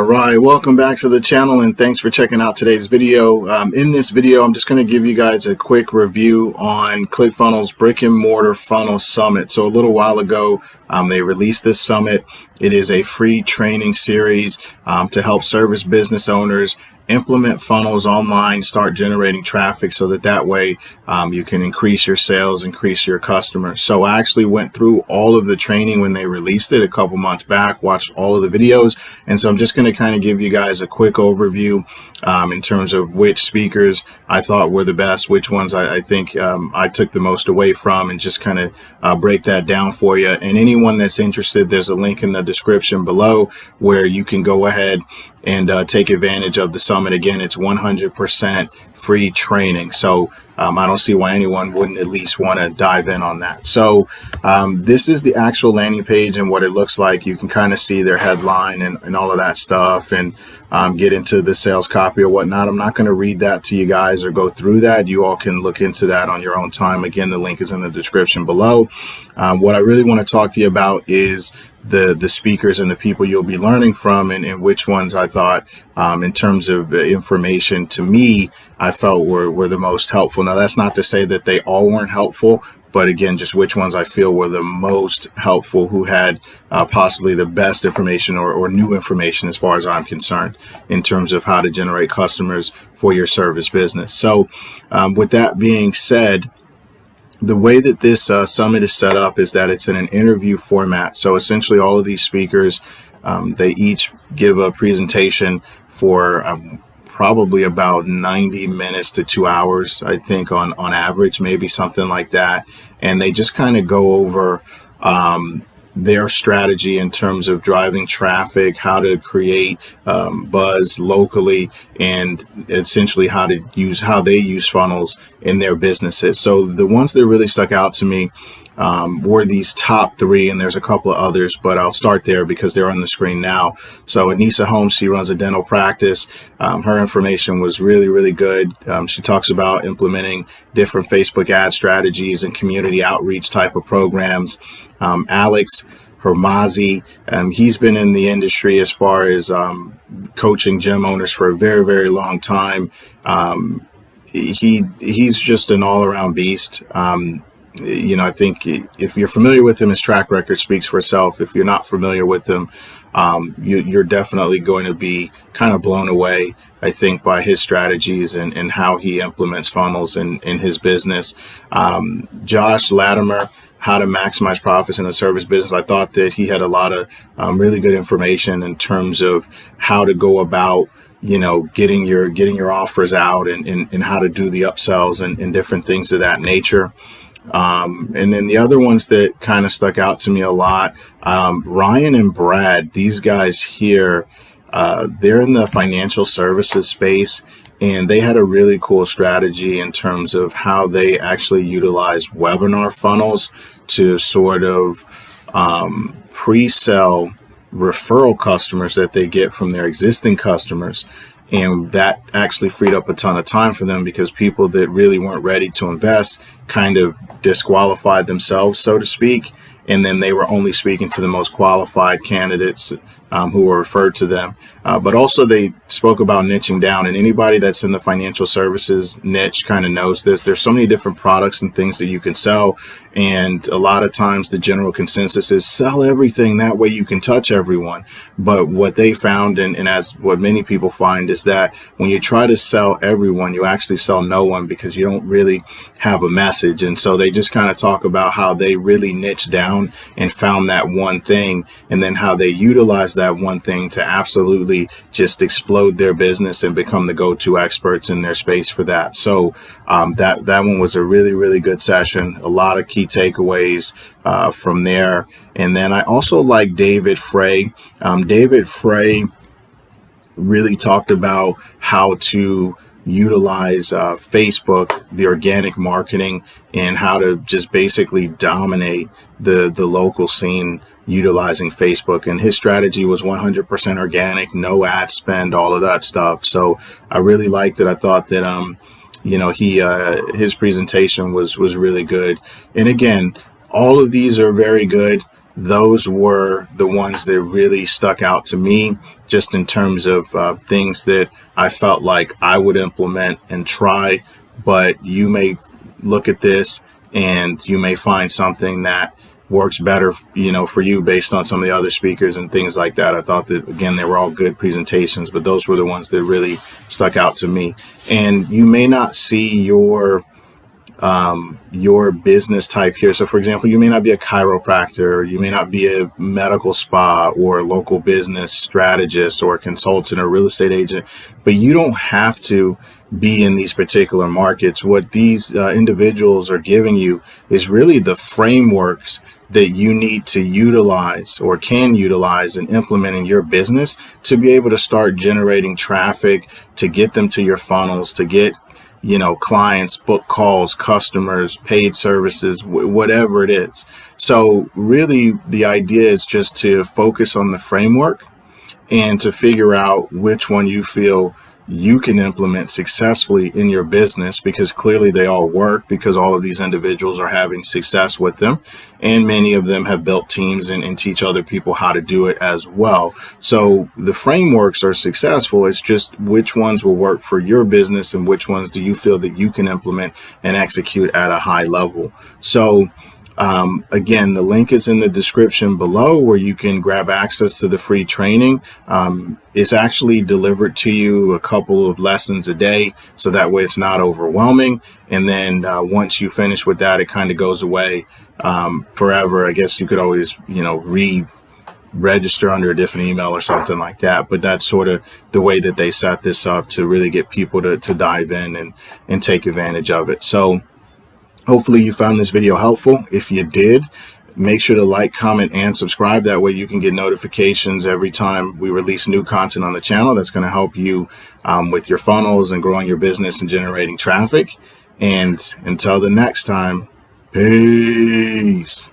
All right, welcome back to the channel and thanks for checking out today's video. In this video, I'm just going to give you guys a quick review on Clickfunnels Brick Mortar Funnel Summit. So a little while ago, they released this summit. It is a free training series to help service business owners implement funnels online, start generating traffic so that way you can increase your sales, increase your customers. So I actually went through all of the training when they released it a couple months back, watched all of the videos. And so I'm just going to kind of give you guys a quick overview in terms of which speakers I thought were the best, which ones I think I took the most away from, and just kind of break that down for you. And anyone that's interested, there's a link in the description below where you can go ahead and take advantage of the summit. Again, it's 100% free training. So I don't see why anyone wouldn't at least want to dive in on that. So this is the actual landing page and what it looks like. You can kind of see their headline and all of that stuff, and get into the sales copy or whatnot. I'm not going to read that to you guys or go through that. You all can look into that on your own time. Again, the link is in the description below. What I really want to talk to you about is the speakers and the people you'll be learning from, and which ones I thought in terms of information to me I felt were the most helpful. Now that's not to say that they all weren't helpful, but again, just which ones I feel were the most helpful, who had possibly the best information or new information as far as I'm concerned in terms of how to generate customers for your service business. So with that being said, the way that this summit is set up is that it's in an interview format. So essentially all of these speakers, they each give a presentation for probably about 90 minutes to 2 hours, I think on average, maybe something like that. And they just kind of go over their strategy in terms of driving traffic, how to create buzz locally, and essentially how they use funnels in their businesses. So the ones that really stuck out to me were these top three, and there's a couple of others, but I'll start there because they're on the screen now. So Anissa Holmes, she runs a dental practice. Her information was really, really good. She talks about implementing different Facebook ad strategies and community outreach type of programs. Alex Hermazi, he's been in the industry as far as coaching gym owners for a very, very long time. He's just an all-around beast. I think if you're familiar with him, his track record speaks for itself. If you're not familiar with him, you're definitely going to be kind of blown away, I think, by his strategies and how he implements funnels in his business. Josh Latimer, how to maximize profits in the service business. I thought that he had a lot of really good information in terms of how to go about getting your offers out and how to do the upsells and different things of that nature. And then the other ones that kind of stuck out to me a lot, Ryan and Brad, these guys here, they're in the financial services space, and they had a really cool strategy in terms of how they actually utilize webinar funnels to sort of pre-sell referral customers that they get from their existing customers. And that actually freed up a ton of time for them, because people that really weren't ready to invest kind of disqualified themselves, so to speak. And then they were only speaking to the most qualified candidates who were referred to them. But also they spoke about niching down, and anybody that's in the financial services niche kind of knows this. There's so many different products and things that you can sell. And a lot of times the general consensus is sell everything. That way you can touch everyone. But what they found, and as what many people find, is that when you try to sell everyone, you actually sell no one, because you don't really have a message. And so they just kind of talk about how they really niche down and found that one thing, and then how they utilize that one thing to absolutely just explode their business and become the go-to experts in their space for that. So that one was a really, really good session. A lot of key takeaways from there. And then I also like David Frey. David Frey really talked about how to utilize Facebook, the organic marketing, and how to just basically dominate the local scene utilizing Facebook. And his strategy was 100% organic, no ad spend, all of that stuff. So I really liked it. I thought that his presentation was really good. And again, all of these are very good. those were the ones that really stuck out to me, just in terms of things that I felt like I would implement and try. But you may look at this and you may find something that works better, for you based on some of the other speakers and things like that. I thought that, again, they were all good presentations, but those were the ones that really stuck out to me. And you may not see your business type here. So for example, you may not be a chiropractor, or you may not be a medical spa or a local business strategist or a consultant or real estate agent, but you don't have to be in these particular markets. What these individuals are giving you is really the frameworks that you need to utilize or can utilize and implement in your business to be able to start generating traffic, to get them to your funnels, to get clients, book calls, customers, paid services, whatever it is. So really the idea is just to focus on the framework and to figure out which one you feel you can implement successfully in your business, because clearly they all work, because all of these individuals are having success with them, and many of them have built teams and teach other people how to do it as well. So the frameworks are successful. It's just which ones will work for your business and which ones do you feel that you can implement and execute at a high level. So again, the link is in the description below, where you can grab access to the free training. It's actually delivered to you a couple of lessons a day, so that way it's not overwhelming. And then once you finish with that, it kind of goes away forever. I guess you could always, re-register under a different email or something like that. But that's sort of the way that they set this up to really get people to dive in and take advantage of it. So hopefully you found this video helpful. If you did, make sure to like, comment, and subscribe. That way you can get notifications every time we release new content on the channel. That's going to help you with your funnels and growing your business and generating traffic. And until the next time, peace.